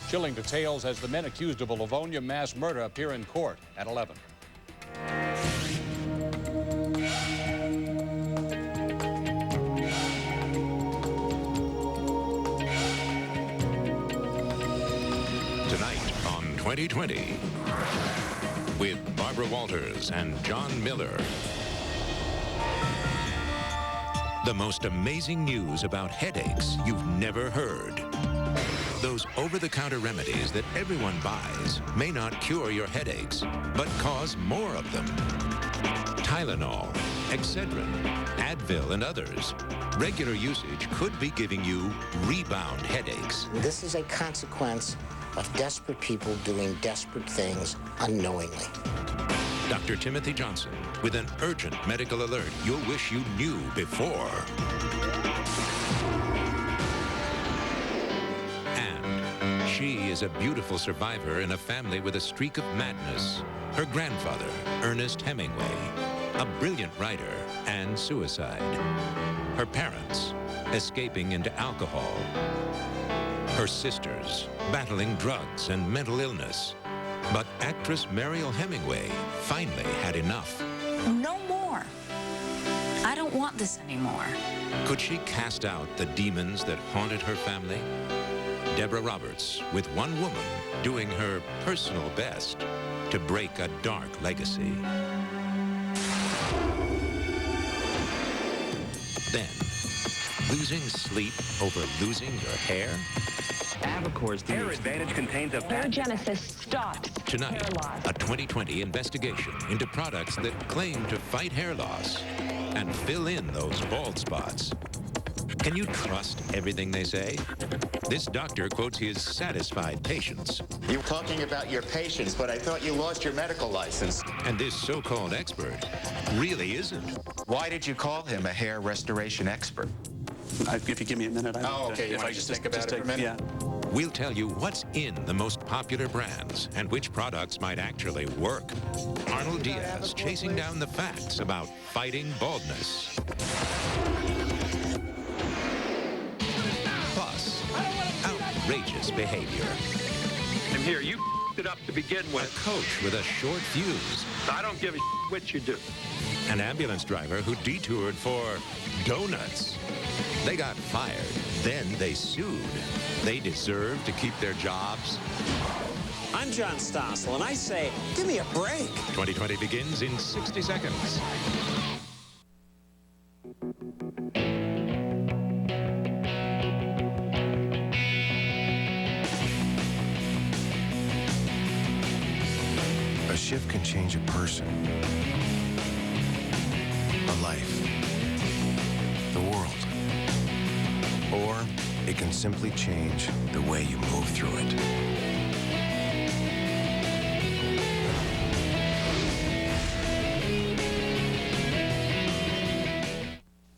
Chilling details as the men accused of a Livonia mass murder appear in court at 11. Tonight on 2020, with Barbara Walters and John Miller. The most amazing news about headaches you've never heard. Those over-the-counter remedies that everyone buys may not cure your headaches, but cause more of them. Tylenol, Excedrin, Advil, and others. Regular usage could be giving you rebound headaches. This is a consequence of desperate people doing desperate things unknowingly. Dr. Timothy Johnson with an urgent medical alert you'll wish you knew before. And she is a beautiful survivor in a family with a streak of madness. Her grandfather, Ernest Hemingway, a brilliant writer and suicide. Her parents, escaping into alcohol. Her sisters, battling drugs and mental illness. But actress Mariel Hemingway finally had enough. No more. I don't want this anymore. Could she cast out the demons that haunted her family? Deborah Roberts, with one woman doing her personal best to break a dark legacy. Then, losing sleep over losing your hair? Avicor's Hair Advantage contains a Hairgenesis stops Tonight, hair loss. a 2020 investigation into products that claim to fight hair loss and fill in those bald spots. Can you trust everything they say? This doctor quotes his satisfied patients. You're talking about your patients, but I thought you lost your medical license. And this so-called expert really isn't. Why did you call him a hair restoration expert? If you give me a minute, okay. If I just think about it for a minute? Yeah. We'll tell you what's in the most popular brands and which products might actually work. Arnold Diaz chasing down the facts about fighting baldness. Plus, outrageous behavior. And here, you it up to begin A with. coach with a short fuse. I don't give a what you do. An ambulance driver who detoured for donuts. They got fired, then they sued. They deserve to keep their jobs. I'm John Stossel, and I say, give me a break. 2020 begins in 60 seconds. A shift can change a person, a life, the world, or it can simply change the way you move through it.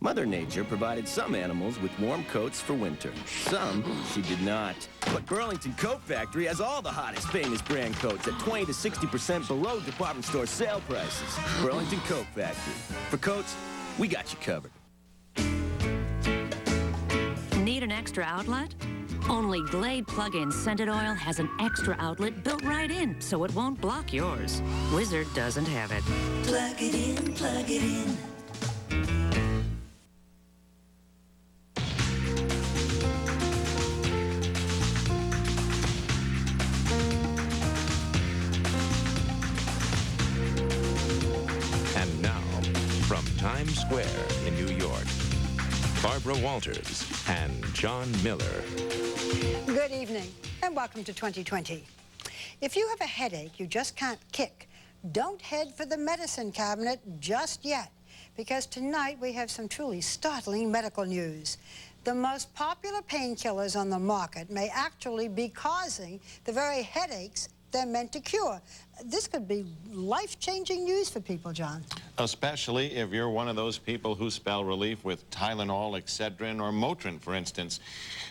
Mother Nature provided some animals with warm coats for winter. Some she did not. But Burlington Coat Factory has all the hottest famous brand coats at 20 to 60% below department store sale prices. Burlington Coat Factory. For coats, we got you covered. Need an extra outlet? Only Glade Plug-in Scented Oil has an extra outlet built right in, so it won't block yours. Wizard doesn't have it. Plug it in, plug it in. And now, from Times Square in New York, Barbara Walters and John Miller. Good evening, and welcome to 2020. If you have a headache you just can't kick, don't head for the medicine cabinet just yet, because tonight we have some truly startling medical news. The most popular painkillers on the market may actually be causing the very headaches they're meant to cure. This could be life-changing news for people, John. Especially if you're one of those people who spell relief with Tylenol, Excedrin, or Motrin, for instance.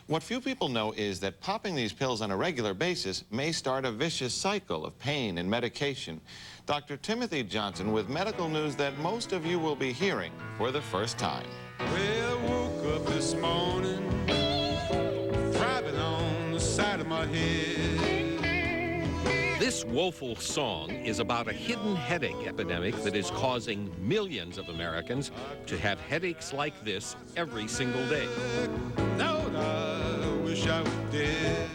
What few people know is that popping these pills on a regular basis may start a vicious cycle of pain and medication. Dr. Timothy Johnson with medical news that most of you will be hearing for the first time. Well, woke up this morning, throbbing on the side of my head. This woeful song is about a hidden headache epidemic that is causing millions of Americans to have headaches like this every single day. Now I wish I was dead.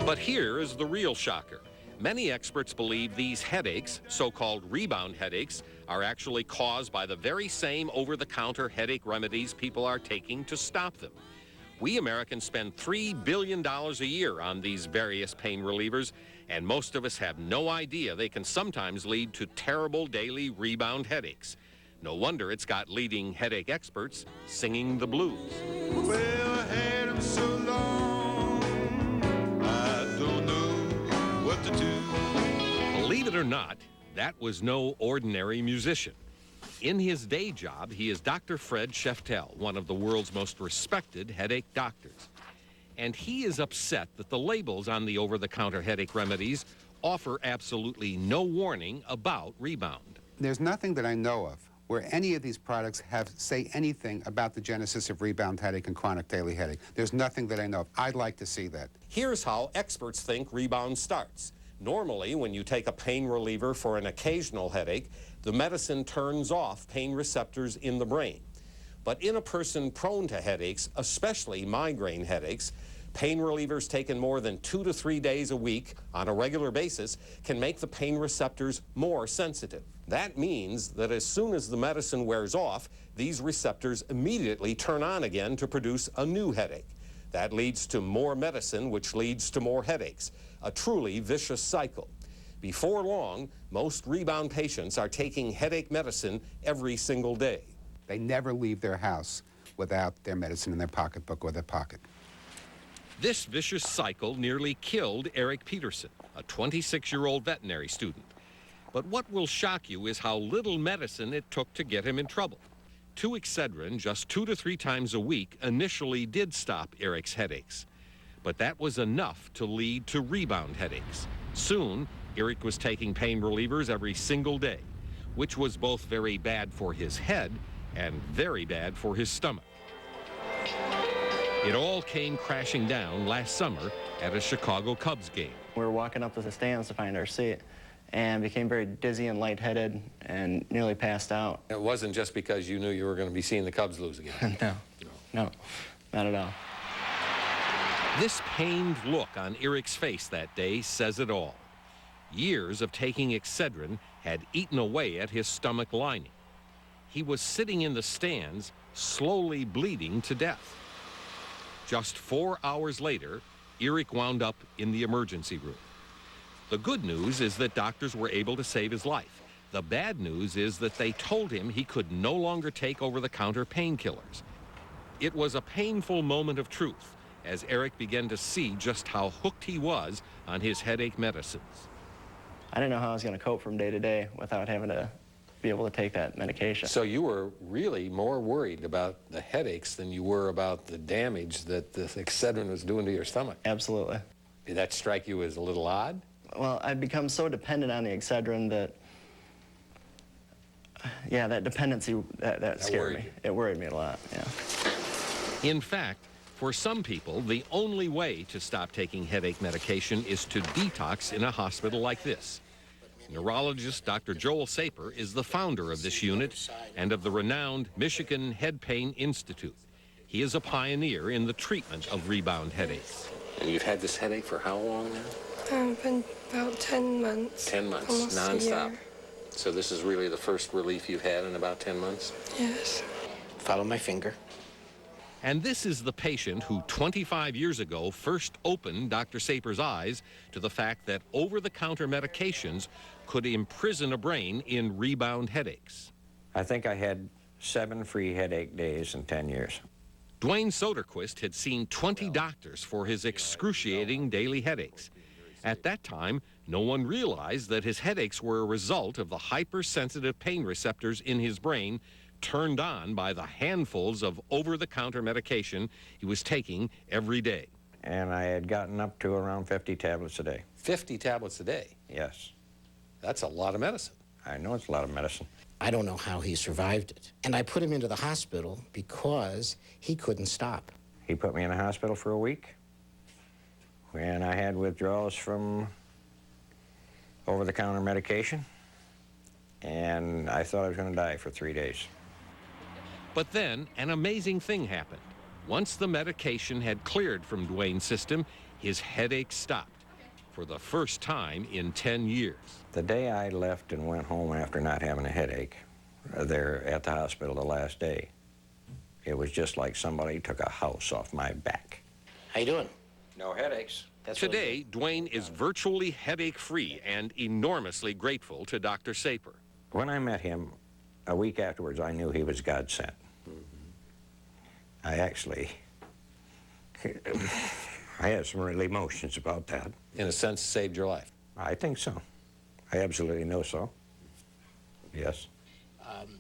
But here is the real shocker. Many experts believe these headaches, so-called rebound headaches, are actually caused by the very same over-the-counter headache remedies people are taking to stop them. We Americans spend $3 billion a year on these various pain relievers, and most of us have no idea they can sometimes lead to terrible daily rebound headaches. No wonder it's got leading headache experts singing the blues. Well, I had 'em so long, I don't know what to do. Believe it or not, that was no ordinary musician. In his day job, he is Dr. Fred Scheftel, one of the world's most respected headache doctors. And he is upset that the labels on the over-the-counter headache remedies offer absolutely no warning about rebound. There's nothing that I know of where any of these products say anything about the genesis of rebound headache and chronic daily headache. There's nothing that I know of. I'd like to see that. Here's how experts think rebound starts. Normally, when you take a pain reliever for an occasional headache, the medicine turns off pain receptors in the brain. But in a person prone to headaches, especially migraine headaches, pain relievers taken more than 2 to 3 days a week on a regular basis can make the pain receptors more sensitive. That means that as soon as the medicine wears off, these receptors immediately turn on again to produce a new headache. That leads to more medicine, which leads to more headaches, a truly vicious cycle. Before long, most rebound patients are taking headache medicine every single day. They never leave their house without their medicine in their pocketbook or their pocket. This vicious cycle nearly killed Eric Peterson, a 26-year-old veterinary student. But what will shock you is how little medicine it took to get him in trouble. 2 Excedrin just 2 to 3 times a week initially did stop Eric's headaches. But that was enough to lead to rebound headaches. Soon, Eric was taking pain relievers every single day, which was both very bad for his head and very bad for his stomach. It all came crashing down last summer at a Chicago Cubs game. We were walking up to the stands to find our seat and became very dizzy and lightheaded and nearly passed out. It wasn't just because you knew you were going to be seeing the Cubs lose again. No, not at all. This pained look on Eric's face that day says it all. Years of taking Excedrin had eaten away at his stomach lining. He was sitting in the stands, slowly bleeding to death. Just 4 hours later, Eric wound up in the emergency room. The good news is that doctors were able to save his life. The bad news is that they told him he could no longer take over-the-counter painkillers. It was a painful moment of truth as Eric began to see just how hooked he was on his headache medicines. I didn't know how I was going to cope from day to day without having to be able to take that medication. So you were really more worried about the headaches than you were about the damage that the Excedrin was doing to your stomach? Absolutely. Did that strike you as a little odd? Well, I'd become so dependent on the Excedrin that, yeah, that dependency, that scared me. It worried me a lot, yeah. In fact, for some people, the only way to stop taking headache medication is to detox in a hospital like this. Neurologist Dr. Joel Saper is the founder of this unit and of the renowned Michigan Head Pain Institute. He is a pioneer in the treatment of rebound headaches. And you've had this headache for how long now? It's been about 10 months. 10 months, almost nonstop. A year. So this is really the first relief you've had in about 10 months? Yes. Follow my finger. And this is the patient who 25 years ago first opened Dr. Saper's eyes to the fact that over-the-counter medications could imprison a brain in rebound headaches. I think I had 7 free headache days in 10 years. Dwayne Soderquist had seen 20 doctors for his excruciating daily headaches. At that time, no one realized that his headaches were a result of the hypersensitive pain receptors in his brain turned on by the handfuls of over-the-counter medication he was taking every day. And I had gotten up to around 50 tablets a day. 50 tablets a day? Yes. That's a lot of medicine. I know it's a lot of medicine. I don't know how he survived it. And I put him into the hospital because he couldn't stop. He put me in a hospital for a week. And I had withdrawals from over-the-counter medication, and I thought I was going to die for 3 days. But then an amazing thing happened. Once the medication had cleared from Dwayne's system, his headache stopped for the first time in 10 years. The day I left and went home after not having a headache, there at the hospital the last day, it was just like somebody took a house off my back. How you doing? No headaches. Today, Dwayne is virtually headache-free and enormously grateful to Dr. Saper. When I met him, a week afterwards, I knew he was God sent. I actually, I had some real emotions about that. In a sense, saved your life. I think so. I absolutely know so. Yes.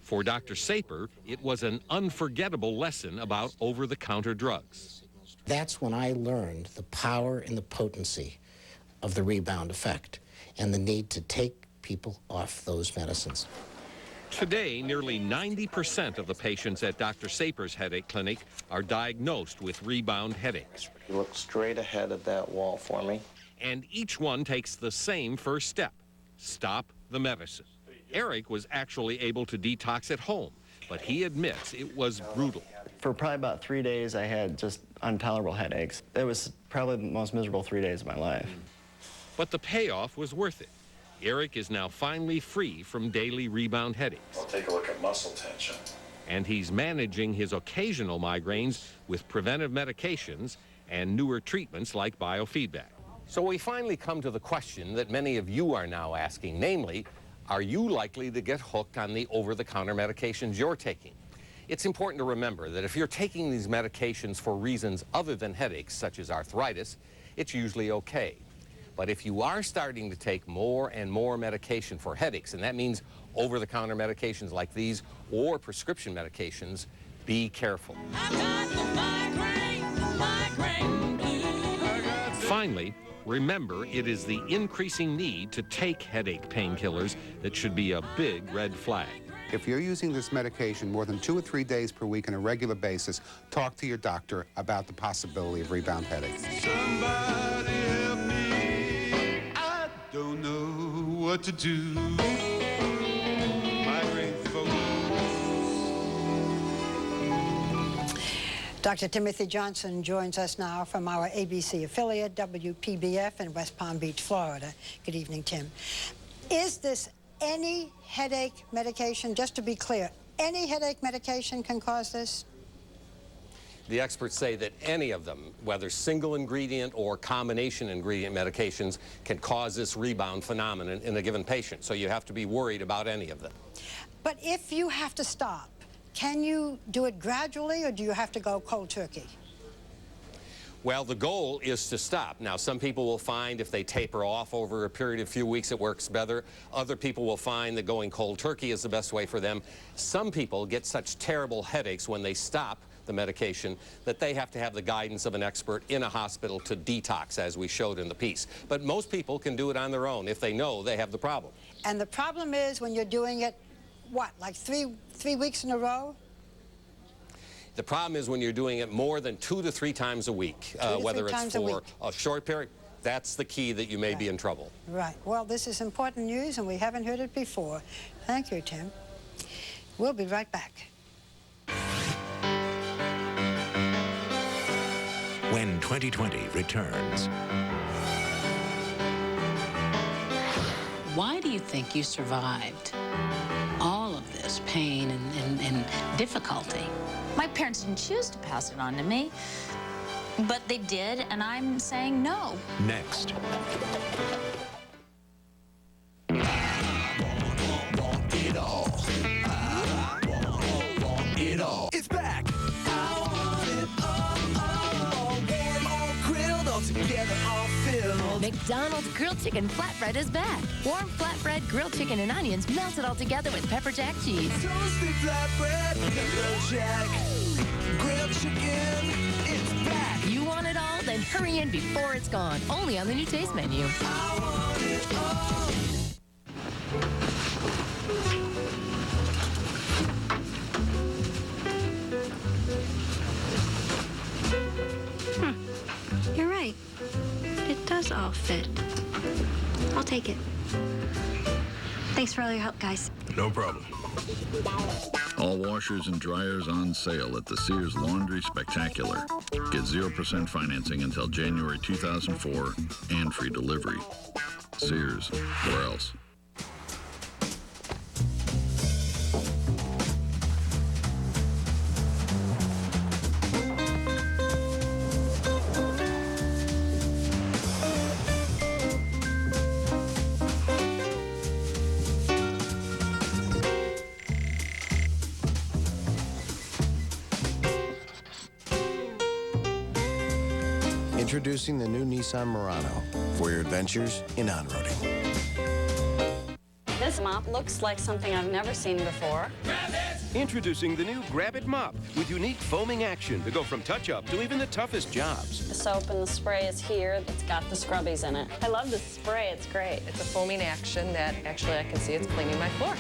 For Dr. Saper, it was an unforgettable lesson about over-the-counter drugs. That's when I learned the power and the potency of the rebound effect and the need to take people off those medicines. Today, nearly 90% of the patients at Dr. Saper's headache clinic are diagnosed with rebound headaches. Look straight ahead at that wall for me. And each one takes the same first step: stop the medicine. Eric was actually able to detox at home, but he admits it was brutal. For probably about 3 days, I had just intolerable headaches. It was probably the most miserable 3 days of my life. But the payoff was worth it. Eric is now finally free from daily rebound headaches. I'll take a look at muscle tension. And he's managing his occasional migraines with preventive medications and newer treatments like biofeedback. So we finally come to the question that many of you are now asking, namely, are you likely to get hooked on the over-the-counter medications you're taking? It's important to remember that if you're taking these medications for reasons other than headaches, such as arthritis, it's usually okay. But if you are starting to take more and more medication for headaches, and that means over-the-counter medications like these or prescription medications, be careful. Finally, remember, it is the increasing need to take headache painkillers that should be a big red flag. If you're using this medication more than 2 or 3 days per week on a regular basis, talk to your doctor about the possibility of rebound headaches. Somebody help me. I don't know what to do. Migraine folks. Dr. Timothy Johnson joins us now from our ABC affiliate, WPBF in West Palm Beach, Florida. Good evening, Tim. Is this any headache medication? Just to be clear, any headache medication can cause this? The experts say that any of them, whether single ingredient or combination ingredient medications, can cause this rebound phenomenon in a given patient. So you have to be worried about any of them. But if you have to stop, can you do it gradually, or do you have to go cold turkey? Well, the goal is to stop. Now, some people will find if they taper off over a period of a few weeks, it works better. Other people will find that going cold turkey is the best way for them. Some people get such terrible headaches when they stop the medication that they have to have the guidance of an expert in a hospital to detox, as we showed in the piece. But most people can do it on their own if they know they have the problem. And the problem is when you're doing it, what, like three weeks in a row? The problem is when you're doing it more than 2 to 3 times a week, whether it's for a short period. That's the key that you may be in trouble. Right. Well, this is important news, and we haven't heard it before. Thank you, Tim. We'll be right back. When 2020 returns. Why do you think you survived all of this pain and difficulty? My parents didn't choose to pass it on to me, but they did, and I'm saying no. Next. It's back. I want it all, warm, all grilled, all together, all filled. McDonald's grilled chicken flatbread is back. Warm flatbread, grilled chicken, and onions melted all together with pepper jack cheese. Toasted flatbread, grilled jack, grilled chicken, it's back. You want it all? Then hurry in before it's gone. Only on the new taste menu. I want it all. You're right. It does all fit. I'll take it. Thanks for all your help, guys. No problem. All washers and dryers on sale at the Sears Laundry Spectacular. Get 0% financing until January 2004 and free delivery. Sears, where else? Introducing the new Nissan Murano for your adventures in on-roading. This mop looks like something I've never seen before. Introducing the new Grab It Mop with unique foaming action to go from touch-up to even the toughest jobs. The soap and the spray is here. It's got the scrubbies in it. I love the spray. It's great. It's a foaming action that actually I can see it's cleaning my floor.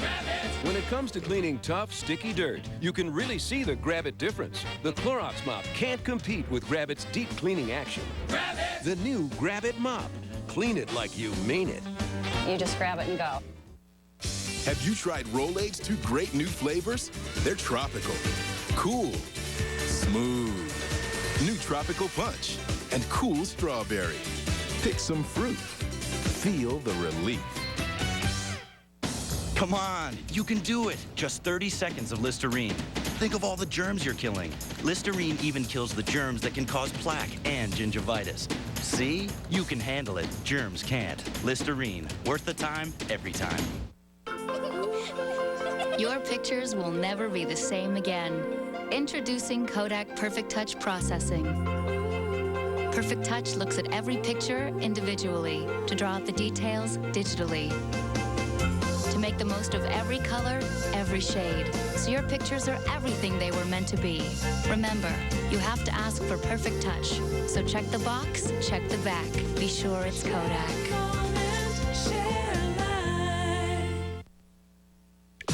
When it comes to cleaning tough, sticky dirt, you can really see the Grab It difference. The Clorox mop can't compete with Grab It's deep cleaning action. Grab It! The new Grab It Mop. Clean it like you mean it. You just grab it and go. Have you tried Rolaids' 2 great new flavors? They're tropical, cool, smooth, new tropical punch, and cool strawberry. Pick some fruit. Feel the relief. Come on, you can do it. Just 30 seconds of Listerine. Think of all the germs you're killing. Listerine even kills the germs that can cause plaque and gingivitis. See? You can handle it. Germs can't. Listerine. Worth the time, every time. Your pictures will never be the same again. Introducing Kodak Perfect Touch Processing. Perfect Touch looks at every picture individually to draw out the details digitally. To make the most of every color, every shade, so your pictures are everything they were meant to be. Remember, you have to ask for Perfect Touch. So check the box, check the back. Be sure it's Kodak.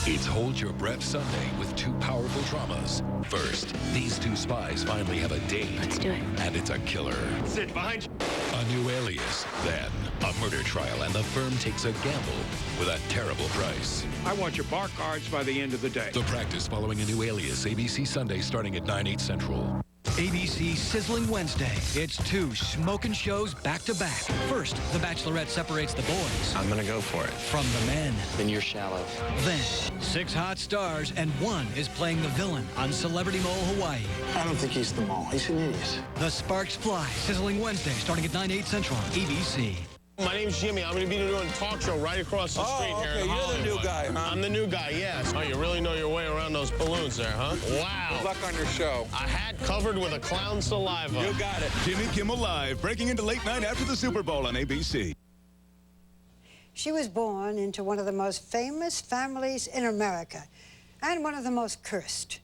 It's Hold Your Breath Sunday with 2 powerful dramas. First, these 2 spies finally have a date. Let's do it. And it's a killer. Sit behind you. A new alias. Then, a murder trial, and the firm takes a gamble with a terrible price. I want your bar cards by the end of the day. The Practice following a new alias. ABC Sunday starting at 9/8 Central. ABC Sizzling Wednesday. It's 2 smoking shows back-to-back. First, The Bachelorette separates the boys. I'm gonna go for it. From the men. Then you're shallow. Then, 6 hot stars, and 1 is playing the villain on Celebrity Mole Hawaii. I don't think he's the mole. He's an idiot. The Sparks Fly. Sizzling Wednesday, starting at 9/8 Central. ABC. My name's Jimmy. I'm going to be doing a talk show right across the street here in Hollywood. You're the new guy, huh? I'm the new guy, yes. Oh, you really know your way around those balloons there, huh? Wow. Good luck on your show. A hat covered with a clown saliva. You got it. Jimmy Kimmel Live, breaking into late night after the Super Bowl on ABC. She was born into one of the most famous families in America and one of the most cursed.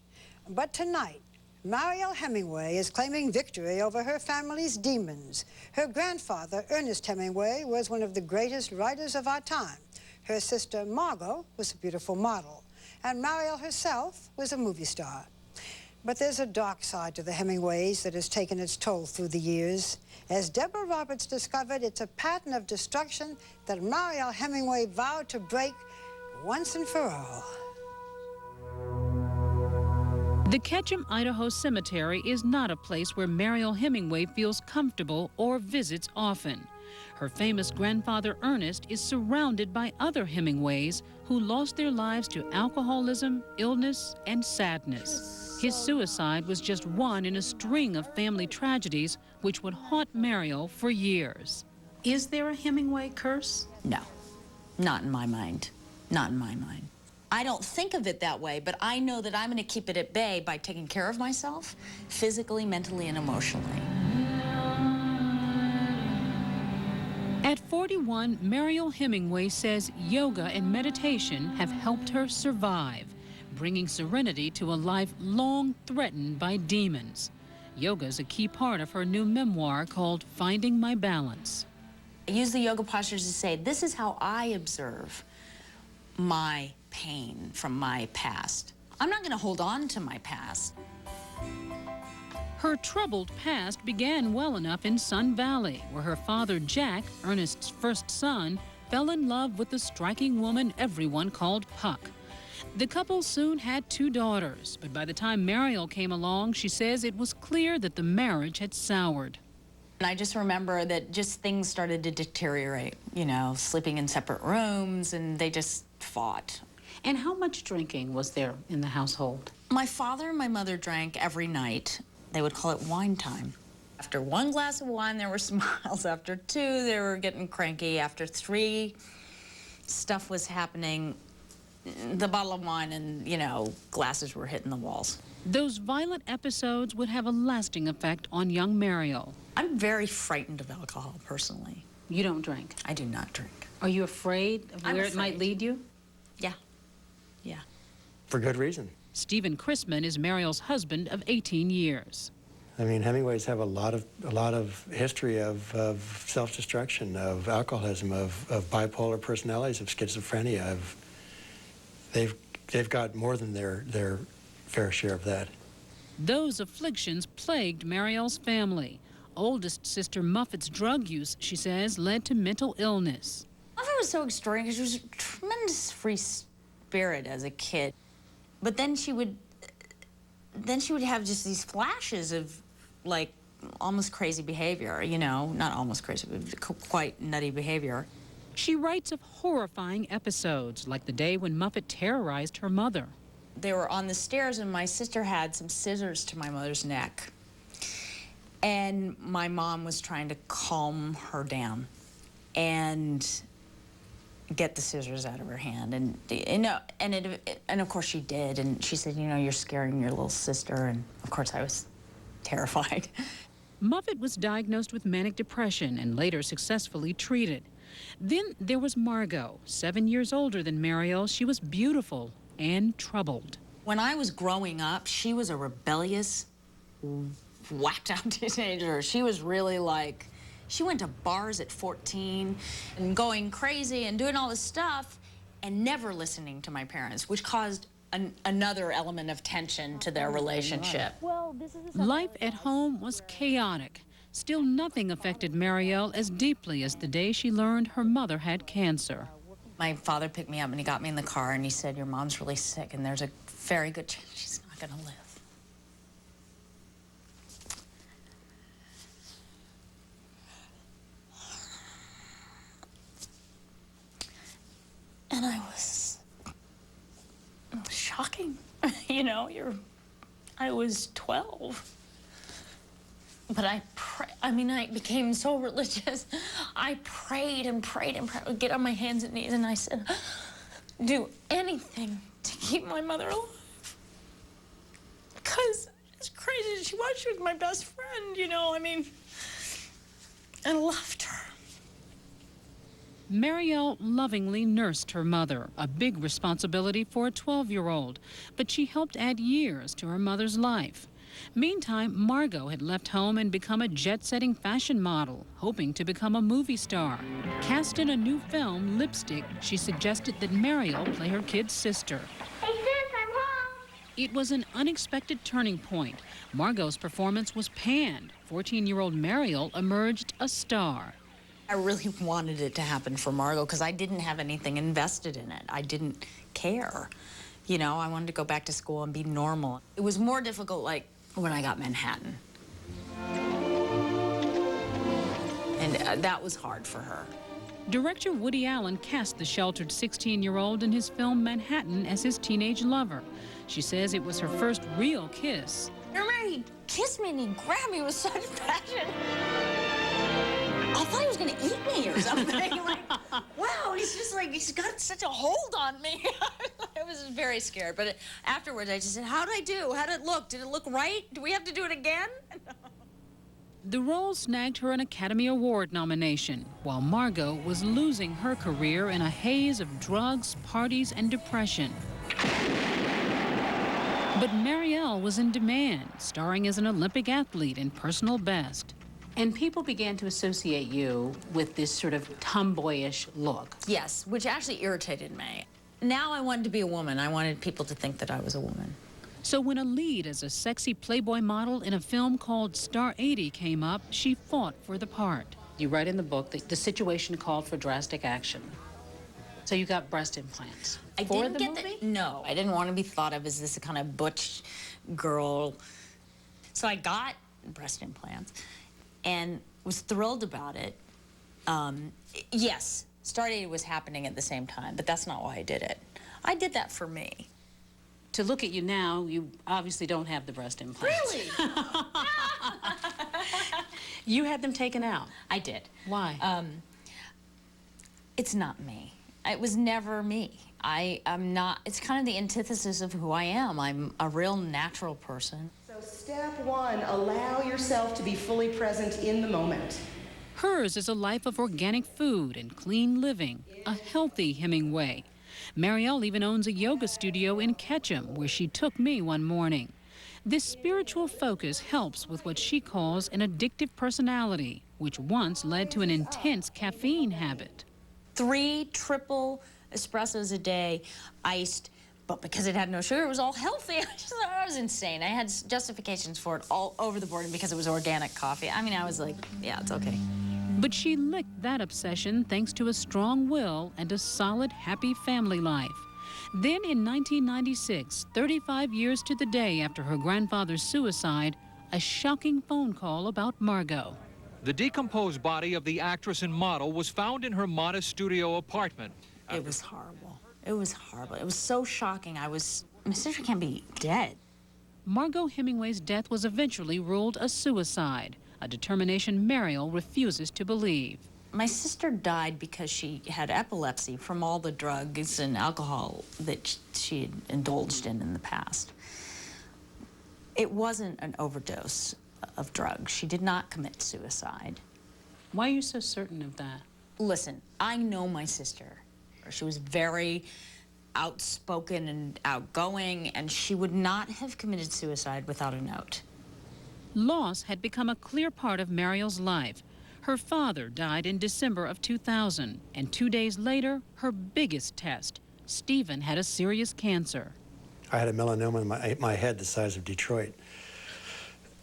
But tonight, Mariel Hemingway is claiming victory over her family's demons. Her grandfather, Ernest Hemingway, was one of the greatest writers of our time. Her sister, Margot, was a beautiful model. And Mariel herself was a movie star. But there's a dark side to the Hemingways that has taken its toll through the years. As Deborah Roberts discovered, it's a pattern of destruction that Mariel Hemingway vowed to break once and for all. The Ketchum, Idaho Cemetery is not a place where Mariel Hemingway feels comfortable or visits often. Her famous grandfather, Ernest, is surrounded by other Hemingways who lost their lives to alcoholism, illness, and sadness. His suicide was just one in a string of family tragedies which would haunt Mariel for years. Is there a Hemingway curse? No, not in my mind. Not in my mind. I don't think of it that way, but I know that I'm going to keep it at bay by taking care of myself, physically, mentally, and emotionally. At 41, Mariel Hemingway says yoga and meditation have helped her survive, bringing serenity to a life long threatened by demons. Yoga is a key part of her new memoir called Finding My Balance. I use the yoga postures to say, this is how I observe my pain from my past. I'm not going to hold on to my past. Her troubled past began well enough in Sun Valley, where her father, Jack, Ernest's first son, fell in love with the striking woman everyone called Puck. The couple soon had 2 daughters, but by the time Mariel came along, she says it was clear that the marriage had soured. And I just remember that just things started to deteriorate, you know, sleeping in separate rooms, and they just fought. And how much drinking was there in the household? My father and my mother drank every night. They would call it wine time. After 1 glass of wine, there were smiles. After 2, they were getting cranky. After 3, stuff was happening. The bottle of wine and, you know, glasses were hitting the walls. Those violent episodes would have a lasting effect on young Mariel. I'm very frightened of alcohol, personally. You don't drink? I do not drink. Are you afraid of where it might lead you? Yeah. Yeah. For good reason. Stephen Chrisman is Mariel's husband of 18 years. I mean, Hemingways have a lot of history of self-destruction, of alcoholism, of bipolar personalities, of schizophrenia. They've got more than their fair share of that. Those afflictions plagued Mariel's family. Oldest sister Muffet's drug use, she says, led to mental illness. Muffet was so extraordinary because she was a tremendous free spirit as a kid. But then she would have just these flashes of, like, almost crazy behavior, you know, not almost crazy, but quite nutty behavior. She writes of horrifying episodes, like the day when Muffet terrorized her mother. They were on the stairs, and my sister had some scissors to my mother's neck. And my mom was trying to calm her down and get the scissors out of her hand. And you know, and of course she did. And she said, you know, you're scaring your little sister. And of course I was terrified. Muffet was diagnosed with manic depression and later successfully treated. Then there was Margot, 7 years older than Mariel. She was beautiful and troubled. When I was growing up, she was a rebellious, whacked out teenager. She was really like, she went to bars at 14 and going crazy and doing all this stuff and never listening to my parents, which caused another element of tension to their relationship. Life at home was chaotic. Still, nothing affected Mariel as deeply as the day she learned her mother had cancer. My father picked me up and he got me in the car and he said, your mom's really sick and there's a very good chance she's not gonna live. And it was shocking. You know, I was 12. But I became so religious. I prayed and prayed and prayed. I would get on my hands and knees and I said, do anything to keep my mother alive. Because as crazy as she was my best friend, you know, I mean, I loved her. Mariel lovingly nursed her mother, a big responsibility for a 12-year-old, but she helped add years to her mother's life. Meantime, Margot had left home and become a jet-setting fashion model, hoping to become a movie star. Cast in a new film, Lipstick, she suggested that Mariel play her kid's sister. Hey, sis, I'm home. It was an unexpected turning point. Margot's performance was panned. 14-year-old Mariel emerged a star. I really wanted it to happen for Margot because I didn't have anything invested in it. I didn't care. You know, I wanted to go back to school and be normal. It was more difficult, like, when I got Manhattan. And that was hard for her. Director Woody Allen cast the sheltered 16-year-old in his film Manhattan as his teenage lover. She says it was her first real kiss. Remember, he kissed me and he grabbed me with such passion. I thought he was going to eat me or something. Like, wow, he's just like, he's got such a hold on me. I was very scared. But afterwards, I just said, how'd I do? How'd it look? Did it look right? Do we have to do it again? The role snagged her an Academy Award nomination, while Margot was losing her career in a haze of drugs, parties, and depression. But Mariel was in demand, starring as an Olympic athlete in Personal Best. And people began to associate you with this sort of tomboyish look. Yes, which actually irritated me. Now I wanted to be a woman. I wanted people to think that I was a woman. So when a lead as a sexy Playboy model in a film called Star 80 came up, she fought for the part. You write in the book that the situation called for drastic action. So you got breast implants. I For didn't the get movie? No, I didn't want to be thought of as this kind of butch girl. So I got breast implants and was thrilled about it. Yes, Star Data was happening at the same time, but that's not why I did it. I did that for me. To look at you now, you obviously don't have the breast implants. Really? You had them taken out. I did. Why? It's not me. It was never me. I'm not, it's kind of the antithesis of who I am. I'm a real natural person. So step one, allow yourself to be fully present in the moment. Hers is a life of organic food and clean living, a healthy Hemingway. Marielle even owns a yoga studio in Ketchum, where she took me one morning. This spiritual focus helps with what she calls an addictive personality, which once led to an intense caffeine habit. 3 triple espressos a day, iced, but because it had no sugar, it was all healthy. I just thought I was insane. I had justifications for it all over the board, and because it was organic coffee. I mean, I was like, yeah, it's okay. But she licked that obsession thanks to a strong will and a solid, happy family life. Then in 1996, 35 years to the day after her grandfather's suicide, a shocking phone call about Margot. The decomposed body of the actress and model was found in her modest studio apartment. It was horrible. It was horrible. It was so shocking. My sister can't be dead. Margot Hemingway's death was eventually ruled a suicide, a determination Marielle refuses to believe. My sister died because she had epilepsy from all the drugs and alcohol that she had indulged in the past. It wasn't an overdose of drugs. She did not commit suicide. Why are you so certain of that? Listen, I know my sister. She was very outspoken and outgoing, and she would not have committed suicide without a note. Loss had become a clear part of Marielle's life. Her father died in December of 2000, and 2 days later, her biggest test. Stephen had a serious cancer. I had a melanoma in my head the size of Detroit.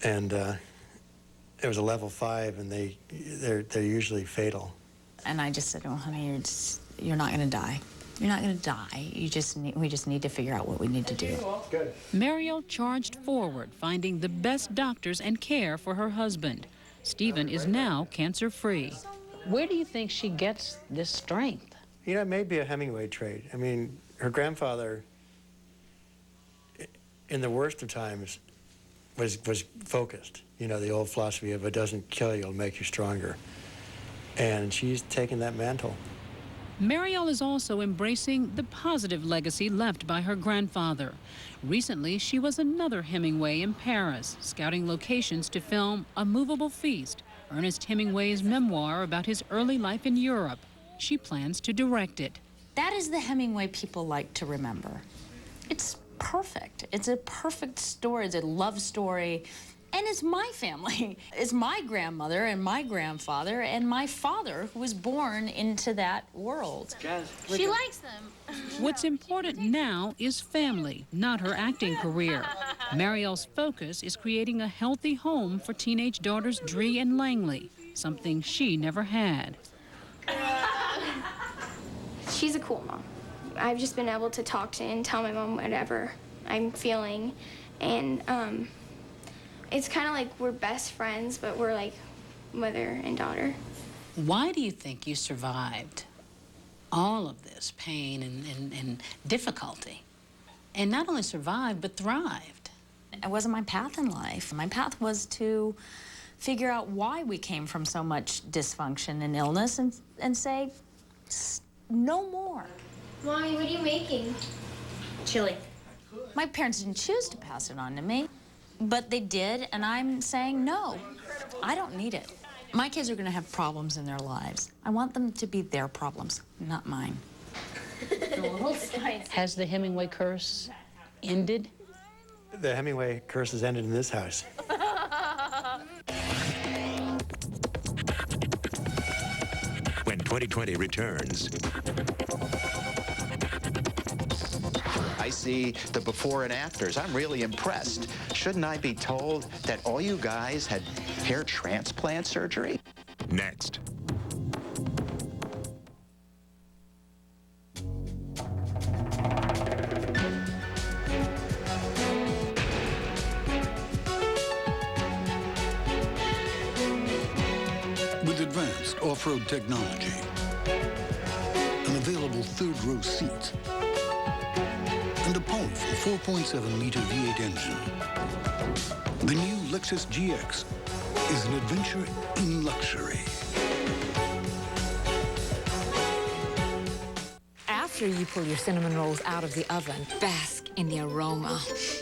And it was a level 5, and they're usually fatal. And I just said, oh, honey, you're not going to die. You're not going to die. We just need to figure out what we need to do. Good. Marielle charged forward, finding the best doctors and care for her husband. Stephen is now cancer-free. Where do you think she gets this strength? You know, it may be a Hemingway trait. I mean, her grandfather, in the worst of times, was focused. You know, the old philosophy of it doesn't kill you, it'll make you stronger. And she's taken that mantle. Marielle is also embracing the positive legacy left by her grandfather. Recently, she was another Hemingway in Paris, scouting locations to film A Movable Feast, Ernest Hemingway's memoir about his early life in Europe. She plans to direct it. That is the Hemingway people like to remember. It's perfect. It's a perfect story. It's a love story. And it's my family. It's my grandmother and my grandfather and my father who was born into that world. She likes them. What's important now is family, not her acting career. Marielle's focus is creating a healthy home for teenage daughters Dree and Langley, something she never had. She's a cool mom. I've just been able to talk to and tell my mom whatever I'm feeling. And it's kind of like we're best friends, but we're like mother and daughter. Why do you think you survived all of this pain and difficulty? And not only survived, but thrived. It wasn't my path in life. My path was to figure out why we came from so much dysfunction and illness and say, no more. Mommy, what are you making? Chili. My parents didn't choose to pass it on to me, but they did, and I'm saying no. I don't need it. My kids are going to have problems in their lives. I want them to be their problems, not mine. Has the Hemingway curse ended? The Hemingway curse has ended in this house. When 2020 returns, I see the before and afters. I'm really impressed. Shouldn't I be told that all you guys had hair transplant surgery? next. With advanced off-road technology, an available third-row seat, and a powerful 4.7-liter V8 engine, the new Lexus GX is an adventure in luxury. After you pull your cinnamon rolls out of the oven, bask in the aroma.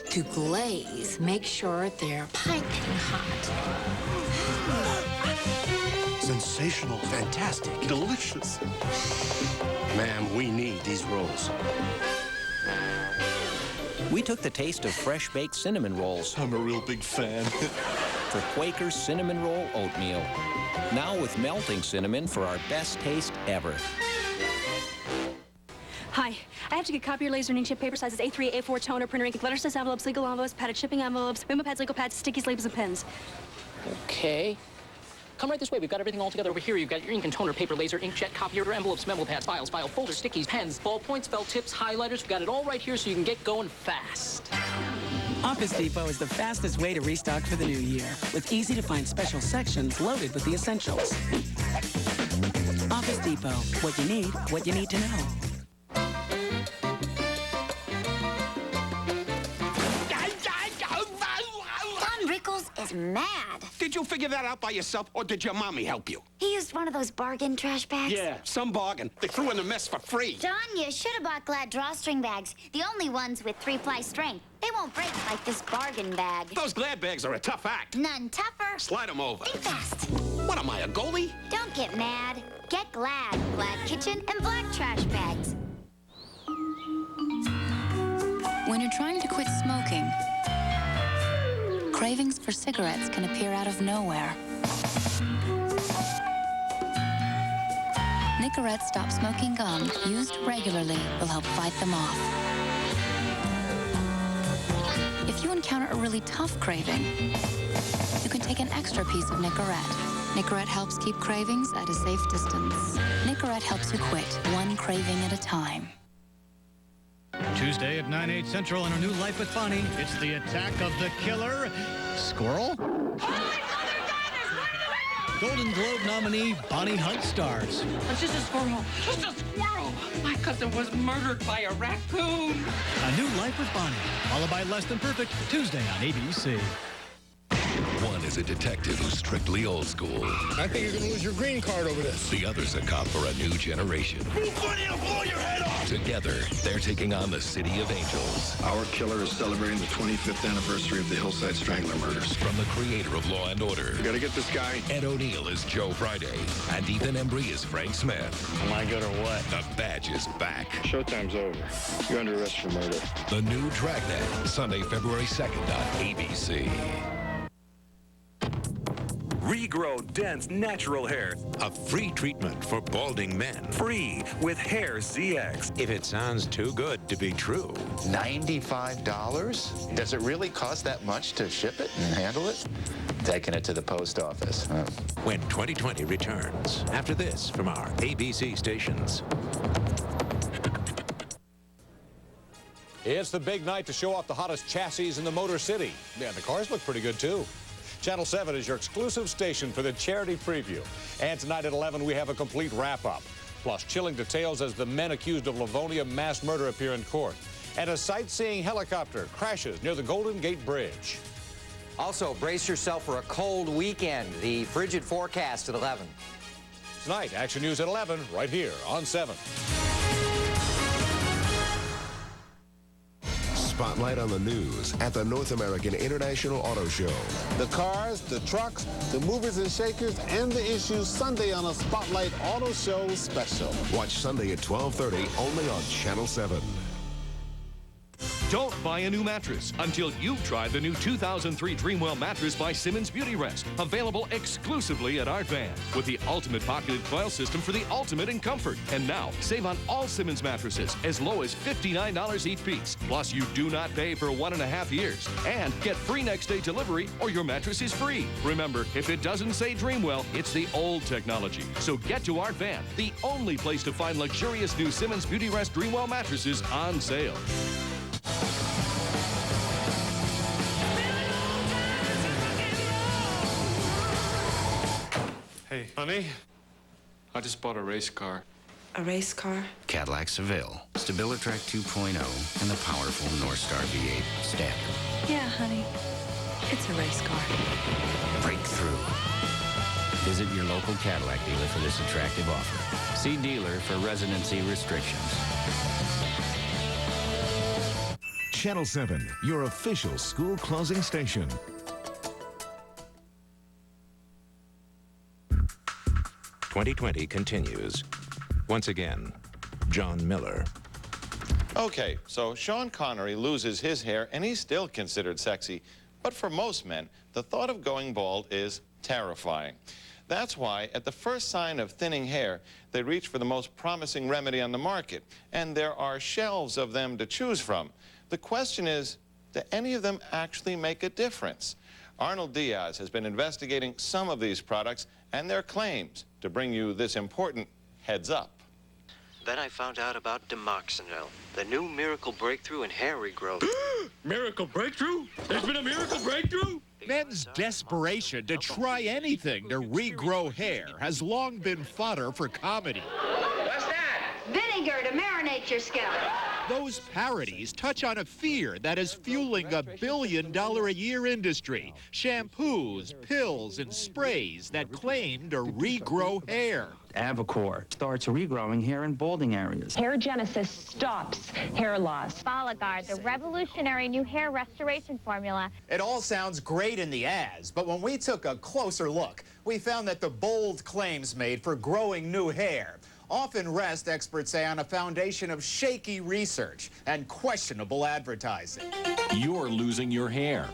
To glaze, make sure they're piping hot. Sensational, fantastic, delicious. Ma'am, we need these rolls. We took the taste of fresh-baked cinnamon rolls. I'm a real big fan. For Quaker's Cinnamon Roll Oatmeal. Now with melting cinnamon for our best taste ever. Hi, I have to get copier, laser, and inkjet paper sizes A3, A4, toner, printer ink, letter size envelopes, legal envelopes, padded shipping envelopes, memo pads, legal pads, stickies, labels, and pens. Okay. Come right this way. We've got everything all together over here. You've got your ink and toner, paper, laser, inkjet, copier, envelopes, memo pads, files, file folders, stickies, pens, ballpoints, felt tips, highlighters. We've got it all right here so you can get going fast. Office Depot is the fastest way to restock for the new year, with easy-to-find special sections loaded with the essentials. Office Depot. What you need to know. Don Rickles is mad. Did you figure that out by yourself, or did your mommy help you? He used one of those bargain trash bags. Yeah, some bargain. They threw in the mess for free. Don, you should have bought Glad drawstring bags. The only ones with 3-ply strength. They won't break like this bargain bag. Those Glad bags are a tough act. None tougher. Slide them over. Think fast. What am I, a goalie? Don't get mad. Get Glad. Glad Kitchen and Black trash bags. When you're trying to quit smoking, cravings for cigarettes can appear out of nowhere. Nicorette Stop Smoking Gum, used regularly, will help fight them off. If you encounter a really tough craving, you can take an extra piece of Nicorette. Nicorette helps keep cravings at a safe distance. Nicorette helps you quit, one craving at a time. Tuesday at 9/8 Central on A New Life with Bonnie, it's the attack of the killer squirrel. Golden Globe nominee Bonnie Hunt stars. It's just a squirrel. Just a squirrel. My cousin was murdered by a raccoon. A New Life with Bonnie, followed by Less Than Perfect, Tuesday on ABC. One is a detective who's strictly old school. I think you're going to lose your green card over this. The other's a cop for a new generation. Move, buddy, I'll blow your head off! Together, they're taking on the City of Angels. Our killer is celebrating the 25th anniversary of the Hillside Strangler murders. From the creator of Law & Order. We got to get this guy. Ed O'Neill is Joe Friday. And Ethan Embry is Frank Smith. Am I good or what? The badge is back. Showtime's over. You're under arrest for murder. The new Dragnet, Sunday, February 2nd on ABC. Regrow dense natural hair. A free treatment for balding men. Free with Hair ZX. If it sounds too good to be true. $95? Does it really cost that much to ship it and handle it? Taking it to the post office. Huh? When 2020 returns. After this from our ABC stations. It's the big night to show off the hottest chassis in the Motor City. Yeah, the cars look pretty good, too. Channel 7 is your exclusive station for the charity preview. And tonight at 11, we have a complete wrap-up. Plus, chilling details as the men accused of Livonia mass murder appear in court. And a sightseeing helicopter crashes near the Golden Gate Bridge. Also, brace yourself for a cold weekend. The frigid forecast at 11. Tonight, Action News at 11, right here on 7. Spotlight on the news at the North American International Auto Show. The cars, the trucks, the movers and shakers, and the issues Sunday on a Spotlight Auto Show special. Watch Sunday at 12:30 only on Channel 7. Don't buy a new mattress until you've tried the new 2003 Dreamwell mattress by Simmons Beauty Rest, available exclusively at Art Van, with the ultimate pocketed coil system for the ultimate in comfort. And now, save on all Simmons mattresses as low as $59 each piece. Plus, you do not pay for 1.5 years. And get free next-day delivery or your mattress is free. Remember, if it doesn't say Dreamwell, it's the old technology. So get to Art Van, the only place to find luxurious new Simmons Beauty Rest Dreamwell mattresses on sale. Hey, honey, I just bought a race car. A race car? Cadillac Seville, Stabilitrack 2.0, and the powerful Northstar V8 standard. Yeah, honey. It's a race car. Breakthrough. Visit your local Cadillac dealer for this attractive offer. See dealer for residency restrictions. Channel 7, your official school closing station. "2020 continues. Once again, John Miller. Okay, so Sean Connery loses his hair and he's still considered sexy. But for most men, the thought of going bald is terrifying. That's why at the first sign of thinning hair, they reach for the most promising remedy on the market. And there are shelves of them to choose from. The question is, do any of them actually make a difference? Arnold Diaz has been investigating some of these products and their claims to bring you this important heads up. Then I found out about Demoxenil, the new miracle breakthrough in hair regrowth. Miracle breakthrough? There's been a miracle breakthrough? Men's desperation to try anything to regrow hair has long been fodder for comedy. What's that? Vinegar to marinate your scalp. Those parodies touch on a fear that is fueling a $1 billion-a-year industry. Shampoos, pills, and sprays that claim to regrow hair. Avocor starts regrowing hair in balding areas. Hair Genesis stops hair loss. Folligard, the revolutionary new hair restoration formula. It all sounds great in the ads, but when we took a closer look, we found that the bold claims made for growing new hair often rest, experts say, on a foundation of shaky research and questionable advertising. You're losing your hair.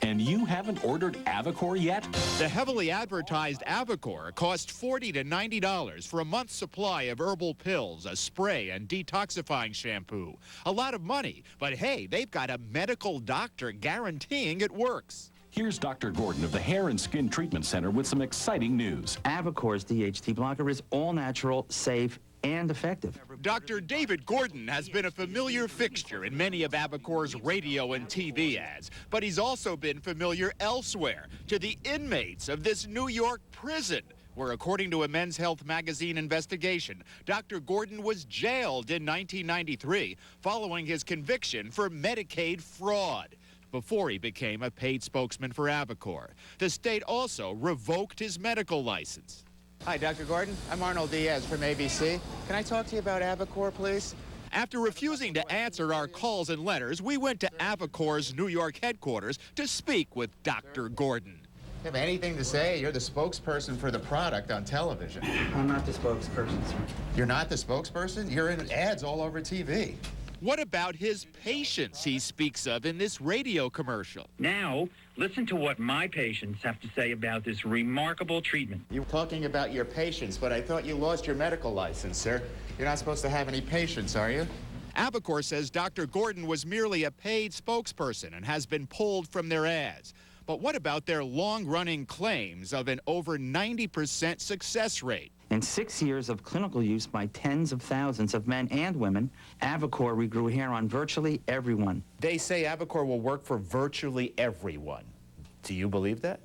And you haven't ordered Avocor yet? The heavily advertised Avocor cost $40 to $90 for a month's supply of herbal pills, a spray, and detoxifying shampoo. A lot of money, but hey, they've got a medical doctor guaranteeing it works. Here's Dr. Gordon of the Hair and Skin Treatment Center with some exciting news. Avocor's DHT blocker is all natural, safe, and effective. Dr. David Gordon has been a familiar fixture in many of Avocor's radio and TV ads, but he's also been familiar elsewhere, to the inmates of this New York prison, where, according to a Men's Health magazine investigation, Dr. Gordon was jailed in 1993 following his conviction for Medicaid fraud, before he became a paid spokesman for Avocor. The state also revoked his medical license. Hi, Dr. Gordon. I'm Arnold Diaz from ABC. Can I talk to you about Avocor, please? After refusing to answer our calls and letters, we went to Avocor's New York headquarters to speak with Dr. Gordon. You have anything to say? You're the spokesperson for the product on television. I'm not the spokesperson, sir. You're not the spokesperson? You're in ads all over TV. What about his patients he speaks of in this radio commercial? Now, listen to what my patients have to say about this remarkable treatment. You're talking about your patients, but I thought you lost your medical license, sir. You're not supposed to have any patients, are you? Avocor says Dr. Gordon was merely a paid spokesperson and has been pulled from their ads. But what about their long-running claims of an over 90% success rate? In 6 years of clinical use by tens of thousands of men and women, Avocor regrew hair on virtually everyone. They say Avocor will work for virtually everyone. Do you believe that?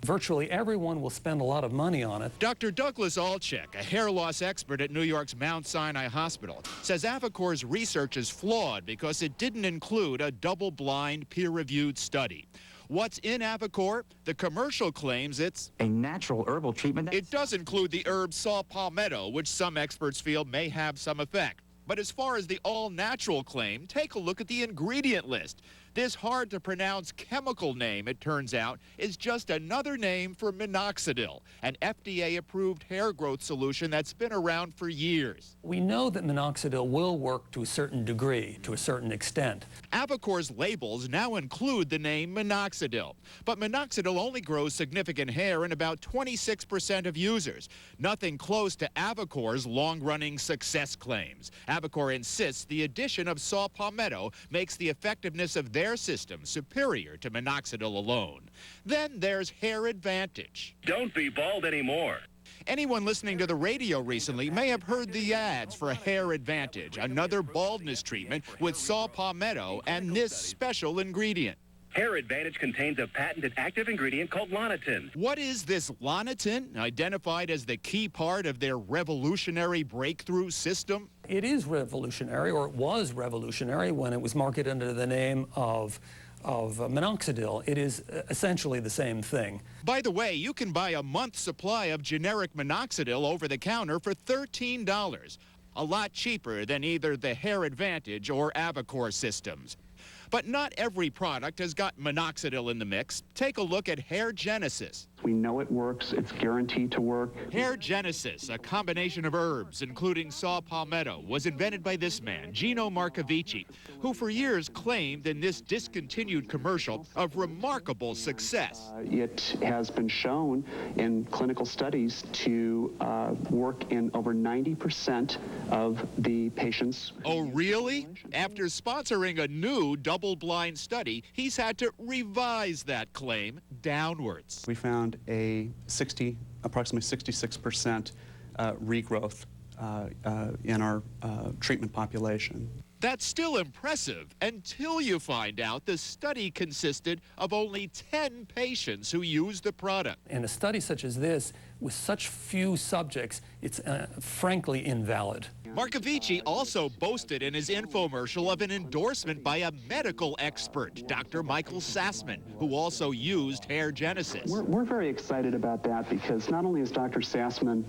Virtually everyone will spend a lot of money on it. Dr. Douglas Alchek, a hair loss expert at New York's Mount Sinai Hospital, says Avocor's research is flawed because it didn't include a double-blind, peer-reviewed study. What's in Avocor? The commercial claims it's a natural herbal treatment. It does include the herb saw palmetto, which some experts feel may have some effect. But as far as the all-natural claim, take a look at the ingredient list. This hard-to-pronounce chemical name, it turns out, is just another name for minoxidil, an FDA-approved hair growth solution that's been around for years. We know that minoxidil will work to a certain degree, to a certain extent. Avicor's labels now include the name minoxidil, but minoxidil only grows significant hair in about 26% of users, nothing close to Avicor's long-running success claims. Avicor insists the addition of saw palmetto makes the effectiveness of their system superior to minoxidil alone. Then there's Hair Advantage. Don't be bald anymore. Anyone listening to the radio recently may have heard the ads for Hair Advantage, another baldness treatment with saw palmetto and this special ingredient. Hair Advantage contains a patented active ingredient called Lanatin. What is this Lanatin, identified as the key part of their revolutionary breakthrough system? It is revolutionary, or it was revolutionary when it was marketed under the name of minoxidil. It is essentially the same thing. By the way, you can buy a month's supply of generic minoxidil over the counter for $13, a lot cheaper than either the Hair Advantage or Avicor systems. But not every product has got minoxidil in the mix. Take a look at Hair Genesis. We know it works. It's guaranteed to work. Hair Genesis, a combination of herbs, including saw palmetto, was invented by this man, Gino Marcovici, who for years claimed in this discontinued commercial of remarkable success. It has been shown in clinical studies to work in over 90% of the patients. Oh, really? After sponsoring a new double-blind study, he's had to revise that claim downwards. We found a approximately 66% regrowth in our treatment population. That's still impressive until you find out the study consisted of only 10 patients who used the product. In a study such as this, with such few subjects, it's frankly invalid. Marcovici also boasted in his infomercial of an endorsement by a medical expert, Dr. Michael Sassman, who also used Hair Genesis. We're very excited about that because not only is Dr. Sassman